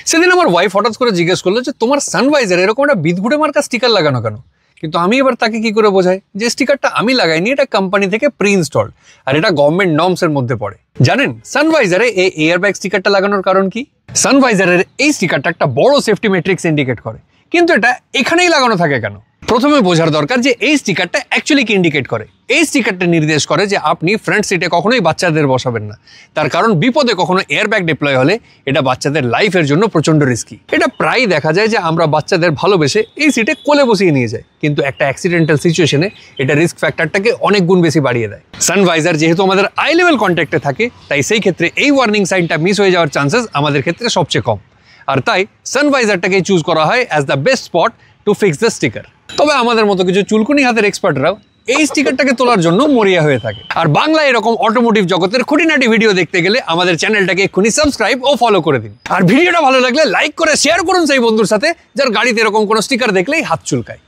সেদিন আমার ওয়াইফ হঠাৎ করে জিজ্ঞেস করলো যে তোমার সানভাইজারে এরকম একটা বিদঘুটে মার্কা স্টিকার লাগানো কেন। কিন্তু আমি এবার তাকে কি করে বোঝাই যে স্টিকারটা আমি লাগাইনি, এটা কোম্পানি থেকে প্রি ইনস্টলড আর এটা গভর্নমেন্ট নর্মস এর মধ্যে পড়ে। জানেন সানভাইজারে এই এয়ারব্যাগ স্টিকারটা লাগানোর কারণ কি? সানভাইজারের এই স্টিকারটা একটা বড় সেফটি ম্যাট্রিক্স ইন্ডিকেট করে, কিন্তু এটা এখানেই লাগানো থাকে কেন? প্রথমে বোঝার দরকার যে এই স্টিকারটা অ্যাকচুয়ালি কি ইন্ডিকেট করে। এই স্টিকারটা নির্দেশ করে যে আপনি ফ্রন্ট সিটে কখনোই বাচ্চাদের বসাবেন না, তার কারণ বিপদে কখনো এয়ারব্যাগ ডিপ্লয় হলে এটা বাচ্চাদের লাইফের জন্য প্রচন্ড রিস্কি। এটা প্রায় দেখা যায় যে আমরা বাচ্চাদের ভালোবেসে এই সিটে কোলে বসিয়ে নিয়ে যাই, কিন্তু একটা অ্যাক্সিডেন্টাল সিচুয়েশনে এটা রিস্ক ফ্যাক্টরটাকে অনেক গুণ বেশি বাড়িয়ে দেয়। সানভাইজার যেহেতু আমাদের আই লেভেল কন্ট্যাক্টে থাকে, তাই সেই ক্ষেত্রে এই ওয়ার্নিং সাইনটা মিস হয়ে যাওয়ার চান্সেস আমাদের ক্ষেত্রে সবচেয়ে কম, আর তাই সানভাইজারটাকে চুজ করা হয় as the best spot to fix the sticker. তবে আমাদের মতো কিছু চুলকুনি হাতের এক্সপার্টরাও এই স্টিকারটাকে তোলার জন্য মরিয়া হয়ে থাকে। আর বাংলায় এরকম অটোমোটিভ জগতের খুঁটিনাটি ভিডিও দেখতে গেলে আমাদের চ্যানেলটাকে এক্ষুনি সাবস্ক্রাইব ও ফলো করে দিন। আর ভিডিওটা ভালো লাগলে লাইক করে শেয়ার করুন সেই বন্ধুর সাথে যার গাড়িতে এরকম কোনো স্টিকার দেখলেই হাত চুলকায়।